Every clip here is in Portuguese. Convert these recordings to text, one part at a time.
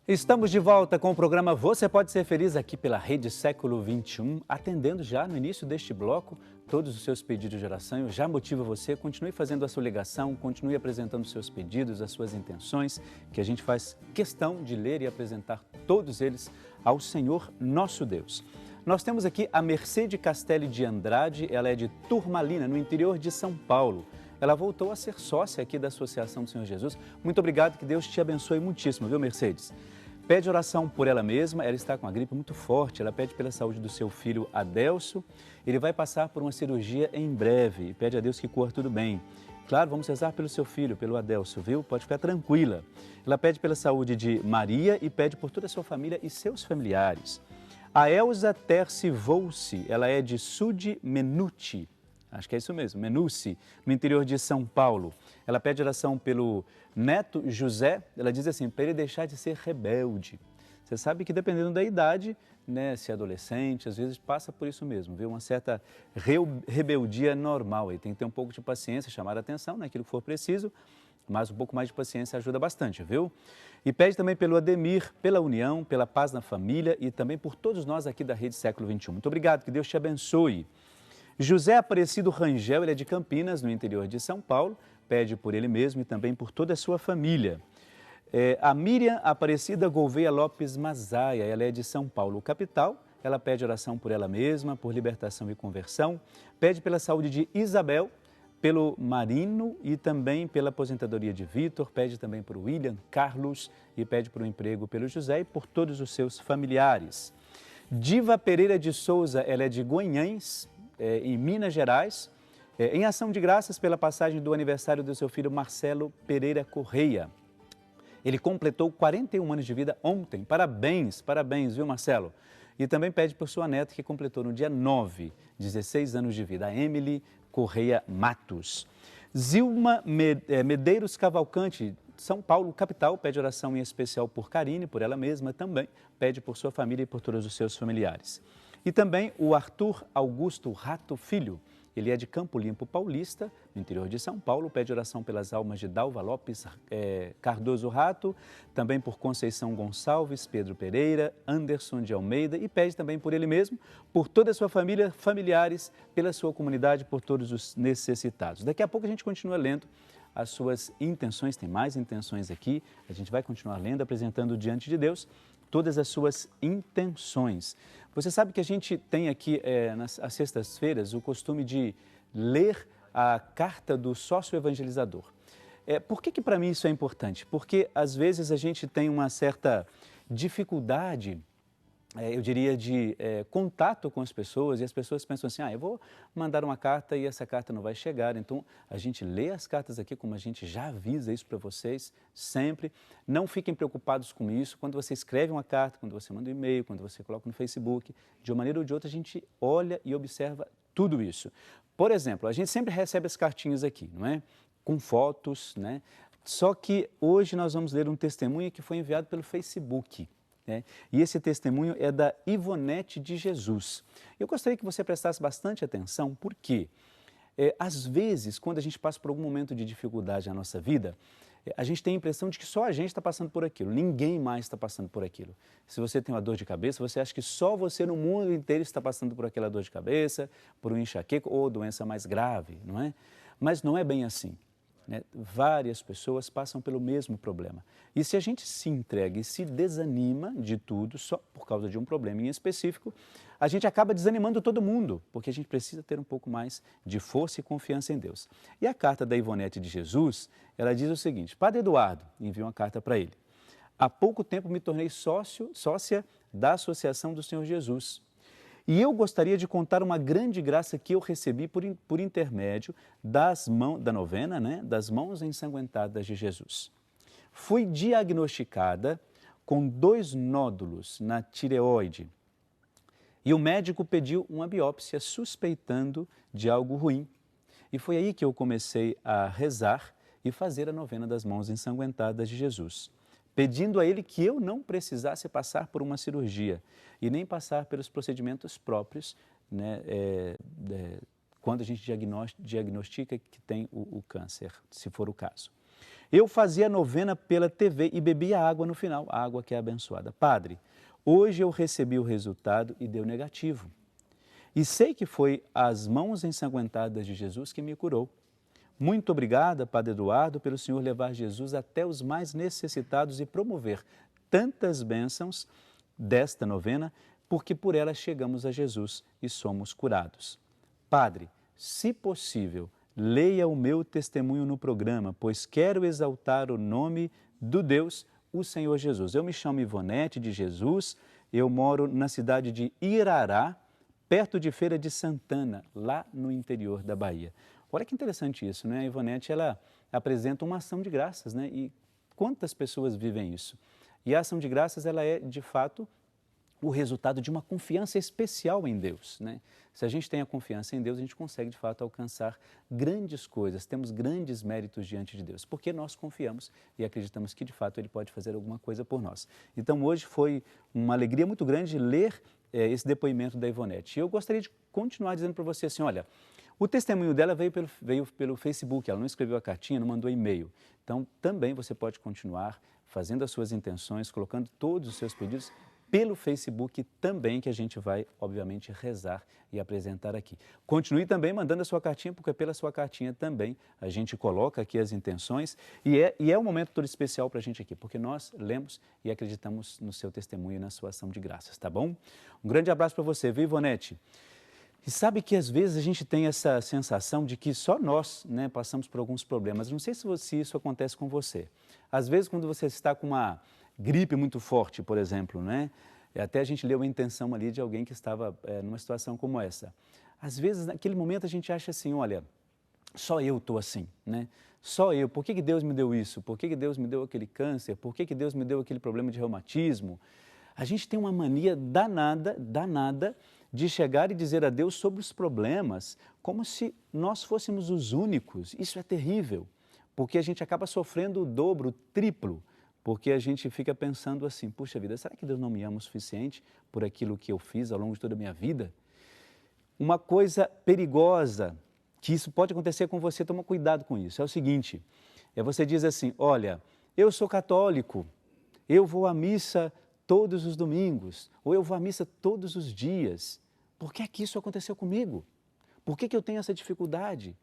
Estamos de volta com o programa Você Pode Ser Feliz aqui pela Rede Século XXI, atendendo já no início deste bloco todos os seus pedidos de oração. Eu já motivo você, continue fazendo a sua ligação, continue apresentando os seus pedidos, as suas intenções, que a gente faz questão de ler e apresentar todos eles ao Senhor nosso Deus. Nós temos aqui a Mercedes Castelli de Andrade, ela é de Turmalina, no interior de São Paulo. Ela voltou a ser sócia aqui da Associação do Senhor Jesus. Muito obrigado, que Deus te abençoe muitíssimo, viu, Mercedes? Pede oração por ela mesma, ela está com a gripe muito forte, ela pede pela saúde do seu filho Adelso. Ele vai passar por uma cirurgia em breve e pede a Deus que corra tudo bem. Claro, vamos rezar pelo seu filho, pelo Adelso, viu? Pode ficar tranquila. Ela pede pela saúde de Maria e pede por toda a sua família e seus familiares. A Elza Terci Volci, ela é de Sud Menuti, acho que é isso mesmo, Menuci, no interior de São Paulo. Ela pede oração pelo neto José, ela diz assim, para ele deixar de ser rebelde. Você sabe que dependendo da idade, né, se é adolescente, às vezes passa por isso mesmo, viu? Uma certa rebeldia normal, e tem que ter um pouco de paciência, chamar a atenção naquilo que for preciso, mas um pouco mais de paciência ajuda bastante, viu? E pede também pelo Ademir, pela união, pela paz na família e também por todos nós aqui da Rede Século XXI. Muito obrigado, que Deus te abençoe. José Aparecido Rangel, ele é de Campinas, no interior de São Paulo, pede por ele mesmo e também por toda a sua família. A Miriam Aparecida Gouveia Lopes Mazaia, ela é de São Paulo, capital. Ela pede oração por ela mesma, por libertação e conversão. Pede pela saúde de Isabel, pelo Marino e também pela aposentadoria de Vitor. Pede também por William Carlos e pede por um emprego pelo José e por todos os seus familiares. Diva Pereira de Souza, ela é de Guanhães, em Minas Gerais, em ação de graças pela passagem do aniversário do seu filho Marcelo Pereira Correia. Ele completou 41 anos de vida ontem. Parabéns, parabéns, viu, Marcelo? E também pede por sua neta, que completou no dia 9, 16 anos de vida, a Emily Correia Matos. Zilma Medeiros Cavalcante, São Paulo, capital, pede oração em especial por Karine, por ela mesma também, pede por sua família e por todos os seus familiares. E também o Arthur Augusto Rato Filho, ele é de Campo Limpo Paulista, no interior de São Paulo, pede oração pelas almas de Dalva Lopes Cardoso Rato, também por Conceição Gonçalves, Pedro Pereira, Anderson de Almeida e pede também por ele mesmo, por toda a sua família, familiares, pela sua comunidade, por todos os necessitados. Daqui a pouco a gente continua lendo as suas intenções, tem mais intenções aqui, a gente vai continuar lendo, apresentando diante de Deus todas as suas intenções. Você sabe que a gente tem aqui, às sextas-feiras, o costume de ler a carta do sócio evangelizador. Por que para mim isso é importante? Porque, às vezes, a gente tem uma certa dificuldade, eu diria, de contato com as pessoas, e as pessoas pensam assim, eu vou mandar uma carta e essa carta não vai chegar. Então, a gente lê as cartas aqui, como a gente já avisa isso para vocês, sempre. Não fiquem preocupados com isso. Quando você escreve uma carta, quando você manda um e-mail, quando você coloca no Facebook, de uma maneira ou de outra, a gente olha e observa tudo isso. Por exemplo, a gente sempre recebe as cartinhas aqui, não é? Com fotos, né? Só que hoje nós vamos ler um testemunho que foi enviado pelo Facebook. E esse testemunho é da Ivonete de Jesus. Eu gostaria que você prestasse bastante atenção, porque às vezes, quando a gente passa por algum momento de dificuldade na nossa vida, a gente tem a impressão de que só a gente está passando por aquilo, ninguém mais está passando por aquilo. Se você tem uma dor de cabeça, você acha que só você no mundo inteiro está passando por aquela dor de cabeça, por um enxaqueca ou doença mais grave, não é? Mas não é bem assim. Várias pessoas passam pelo mesmo problema. E se a gente se entrega e se desanima de tudo só por causa de um problema em específico, a gente acaba desanimando todo mundo, porque a gente precisa ter um pouco mais de força e confiança em Deus. E a carta da Ivonete de Jesus, ela diz o seguinte: Padre Eduardo, enviou uma carta para ele. Há pouco tempo me tornei sócia da Associação do Senhor Jesus. E eu gostaria de contar uma grande graça que eu recebi por intermédio da novena, das mãos ensanguentadas de Jesus. Fui diagnosticada com 2 nódulos na tireoide e o médico pediu uma biópsia suspeitando de algo ruim. E foi aí que eu comecei a rezar e fazer a novena das mãos ensanguentadas de Jesus, pedindo a ele que eu não precisasse passar por uma cirurgia e nem passar pelos procedimentos próprios, quando a gente diagnostica que tem o câncer, se for o caso. Eu fazia novena pela TV e bebia água no final, a água que é abençoada. Padre, hoje eu recebi o resultado e deu negativo. E sei que foi as mãos ensanguentadas de Jesus que me curou. Muito obrigada, Padre Eduardo, pelo Senhor levar Jesus até os mais necessitados e promover tantas bênçãos desta novena, porque por ela chegamos a Jesus e somos curados. Padre, se possível, leia o meu testemunho no programa, pois quero exaltar o nome do Deus, o Senhor Jesus. Eu me chamo Ivonete de Jesus, eu moro na cidade de Irará, perto de Feira de Santana, lá no interior da Bahia. Olha que interessante isso, né? A Ivonete, ela apresenta uma ação de graças, né? E quantas pessoas vivem isso? E a ação de graças, ela é, de fato, o resultado de uma confiança especial em Deus, né? Se a gente tem a confiança em Deus, a gente consegue, de fato, alcançar grandes coisas, temos grandes méritos diante de Deus, porque nós confiamos e acreditamos que, de fato, Ele pode fazer alguma coisa por nós. Então, hoje foi uma alegria muito grande ler esse depoimento da Ivonete. E eu gostaria de continuar dizendo para você assim, olha, o testemunho dela veio pelo Facebook, ela não escreveu a cartinha, não mandou e-mail. Então, também você pode continuar fazendo as suas intenções, colocando todos os seus pedidos pelo Facebook também, que a gente vai, obviamente, rezar e apresentar aqui. Continue também mandando a sua cartinha, porque pela sua cartinha também a gente coloca aqui as intenções e é um momento todo especial para a gente aqui, porque nós lemos e acreditamos no seu testemunho e na sua ação de graças, tá bom? Um grande abraço para você, viu, Ivonete? E sabe que às vezes a gente tem essa sensação de que só nós, né, passamos por alguns problemas. Não sei se isso acontece com você. Às vezes, quando você está com uma gripe muito forte, por exemplo, né? Até a gente leu uma intenção ali de alguém que estava numa situação como essa. Às vezes, naquele momento, a gente acha assim, olha, só eu estou assim, né? Só eu. Por que Deus me deu isso? Por que Deus me deu aquele câncer? Por que Deus me deu aquele problema de reumatismo? A gente tem uma mania danada de chegar e dizer a Deus sobre os problemas como se nós fôssemos os únicos. Isso é terrível, porque a gente acaba sofrendo o dobro, o triplo, porque a gente fica pensando assim, puxa vida, será que Deus não me ama o suficiente por aquilo que eu fiz ao longo de toda a minha vida? Uma coisa perigosa, que isso pode acontecer com você, toma cuidado com isso, é o seguinte, você diz assim, olha, eu sou católico, eu vou à missa todos os domingos, ou eu vou à missa todos os dias. Por que é que isso aconteceu comigo? Por que eu tenho essa dificuldade?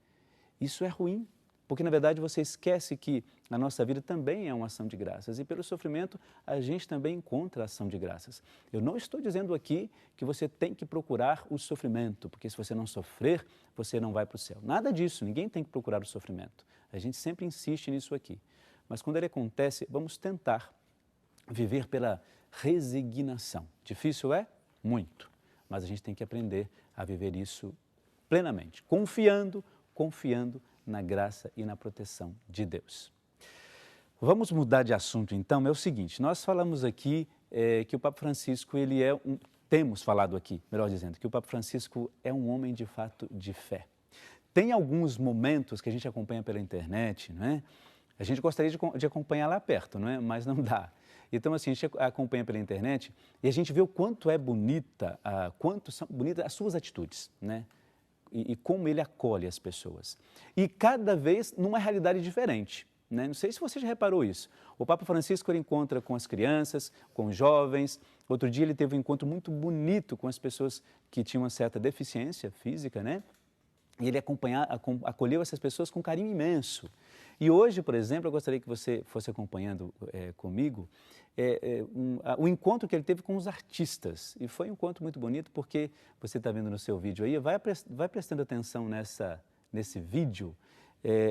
Isso é ruim, porque na verdade você esquece que a nossa vida também é uma ação de graças e pelo sofrimento a gente também encontra a ação de graças. Eu não estou dizendo aqui que você tem que procurar o sofrimento, porque se você não sofrer, você não vai para o céu. Nada disso, ninguém tem que procurar o sofrimento. A gente sempre insiste nisso aqui. Mas quando ele acontece, vamos tentar viver pela resignação. Difícil é? Muito. Mas a gente tem que aprender a viver isso plenamente, confiando na graça e na proteção de Deus. Vamos mudar de assunto então, é o seguinte, nós falamos aqui que o Papa Francisco, temos falado aqui, melhor dizendo, que o Papa Francisco é um homem de fato de fé. Tem alguns momentos que a gente acompanha pela internet, não é? A gente gostaria de acompanhar lá perto, não é? Mas não dá. Então, assim, a gente acompanha pela internet e a gente vê o quanto é bonita, quanto são bonitas as suas atitudes, né? E como ele acolhe as pessoas. E cada vez numa realidade diferente, né? Não sei se você já reparou isso. O Papa Francisco ele encontra com as crianças, com os jovens. Outro dia ele teve um encontro muito bonito com as pessoas que tinham uma certa deficiência física, né? E ele acolheu essas pessoas com carinho imenso. E hoje, por exemplo, eu gostaria que você fosse acompanhando comigo o encontro que ele teve com os artistas. E foi um encontro muito bonito porque você está vendo no seu vídeo aí, vai prestando atenção nesse vídeo,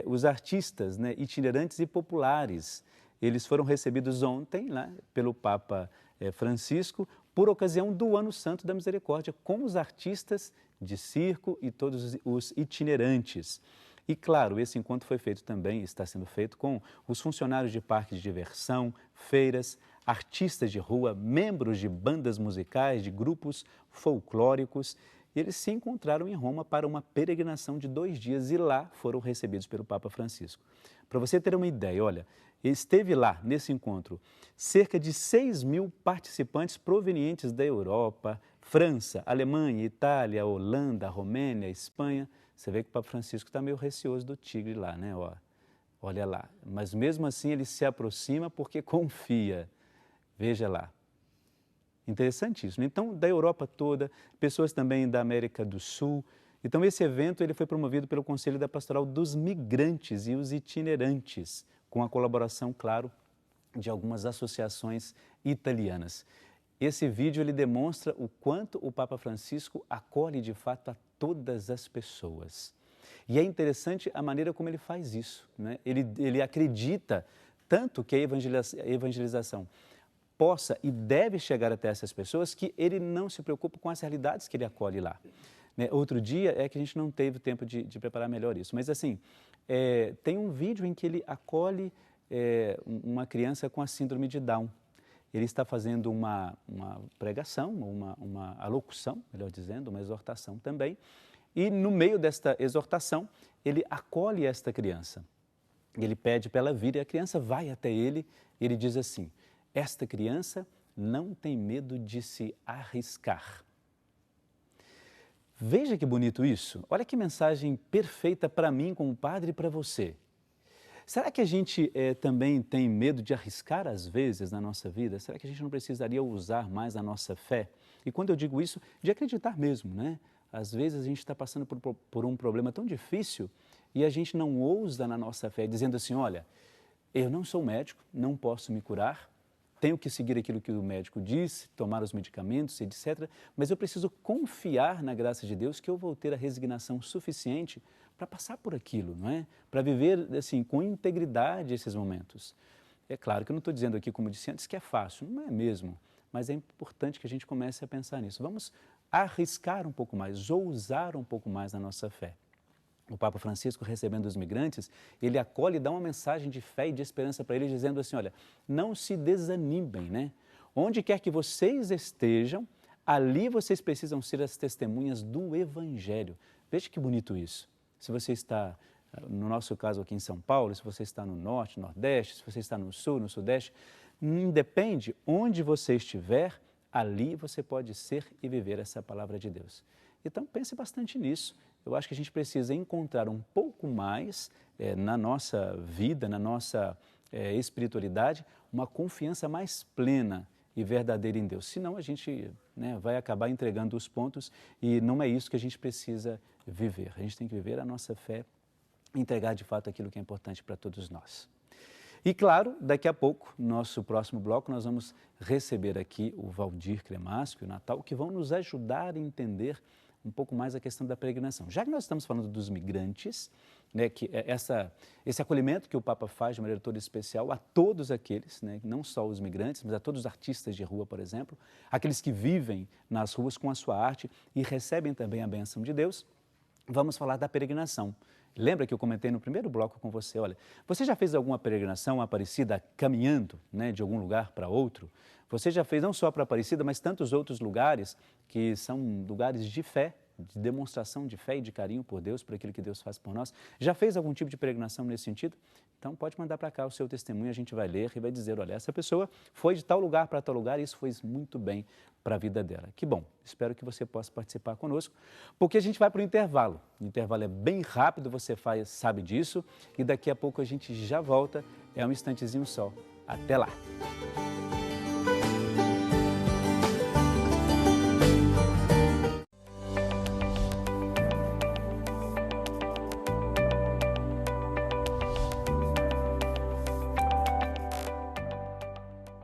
os artistas, né, itinerantes e populares. Eles foram recebidos ontem, né, pelo Papa Francisco, por ocasião do Ano Santo da Misericórdia, com os artistas de circo e todos os itinerantes. E, claro, esse encontro foi feito também, está sendo feito com os funcionários de parques de diversão, feiras, artistas de rua, membros de bandas musicais, de grupos folclóricos. E eles se encontraram em Roma para uma peregrinação de 2 dias e lá foram recebidos pelo Papa Francisco. Para você ter uma ideia, olha, esteve lá, nesse encontro, cerca de 6.000 participantes provenientes da Europa, França, Alemanha, Itália, Holanda, Romênia, Espanha. Você vê que o Papa Francisco está meio receoso do tigre lá, né? Ó, Olha lá, mas mesmo assim ele se aproxima porque confia. Veja lá. Interessantíssimo. Então, da Europa toda, pessoas também da América do Sul. Então, esse evento ele foi promovido pelo Conselho da Pastoral dos Migrantes e os Itinerantes, com a colaboração, claro, de algumas associações italianas. Esse vídeo ele demonstra o quanto o Papa Francisco acolhe de fato a todas as pessoas. E é interessante a maneira como ele faz isso, né? Ele acredita tanto que a evangelização possa e deve chegar até essas pessoas que ele não se preocupa com as realidades que ele acolhe lá. Né? Outro dia é que a gente não teve tempo de preparar melhor isso, mas assim, tem um vídeo em que ele acolhe uma criança com a síndrome de Down. Ele está fazendo uma pregação, uma alocução, melhor dizendo, uma exortação também, e no meio desta exortação, ele acolhe esta criança. Ele pede para ela vir e a criança vai até ele e ele diz assim: esta criança não tem medo de se arriscar. Veja que bonito isso. Olha que mensagem perfeita para mim como padre e para você. Será que a gente também tem medo de arriscar às vezes na nossa vida? Será que a gente não precisaria usar mais a nossa fé? E quando eu digo isso, de acreditar mesmo, né? Às vezes a gente está passando por um problema tão difícil e a gente não ousa na nossa fé, dizendo assim: olha, eu não sou médico, não posso me curar, tenho que seguir aquilo que o médico disse, tomar os medicamentos, etc. Mas eu preciso confiar na graça de Deus que eu vou ter a resignação suficiente para passar por aquilo, não é? Para viver assim, com integridade esses momentos. É claro que eu não estou dizendo aqui, como disse antes, que é fácil, não é mesmo, mas é importante que a gente comece a pensar nisso. Vamos arriscar um pouco mais, ousar um pouco mais na nossa fé. O Papa Francisco, recebendo os migrantes, ele acolhe e dá uma mensagem de fé e de esperança para eles, dizendo assim: olha, não se desanimem, né? Onde quer que vocês estejam, ali vocês precisam ser as testemunhas do Evangelho. Veja que bonito isso. Se você está, no nosso caso aqui em São Paulo, se você está no Norte, Nordeste, se você está no Sul, no Sudeste, independe onde você estiver, ali você pode ser e viver essa palavra de Deus. Então pense bastante nisso. Eu acho que a gente precisa encontrar um pouco mais na nossa vida, na nossa espiritualidade, uma confiança mais plena e verdadeira em Deus. Senão a gente vai acabar entregando os pontos e não é isso que a gente precisa viver. A gente tem que viver a nossa fé, entregar de fato aquilo que é importante para todos nós. E claro, daqui a pouco, no nosso próximo bloco, nós vamos receber aqui o Valdir Cremasco e o Natal, que vão nos ajudar a entender um pouco mais a questão da peregrinação. Já que nós estamos falando dos migrantes, né, que esse acolhimento que o Papa faz de maneira toda especial a todos aqueles, né, não só os migrantes, mas a todos os artistas de rua, por exemplo, aqueles que vivem nas ruas com a sua arte e recebem também a bênção de Deus, vamos falar da peregrinação. Lembra que eu comentei no primeiro bloco com você, olha, você já fez alguma peregrinação Aparecida caminhando, né, de algum lugar para outro? Você já fez não só para Aparecida, mas tantos outros lugares que são lugares de fé, de demonstração de fé e de carinho por Deus, por aquilo que Deus faz por nós. Já fez algum tipo de peregrinação nesse sentido? Então pode mandar para cá o seu testemunho, a gente vai ler e vai dizer, olha, essa pessoa foi de tal lugar para tal lugar e isso fez muito bem para a vida dela. Que bom, espero que você possa participar conosco, porque a gente vai para o intervalo. O intervalo é bem rápido, você sabe disso, e daqui a pouco a gente já volta, é um instantezinho só. Até lá!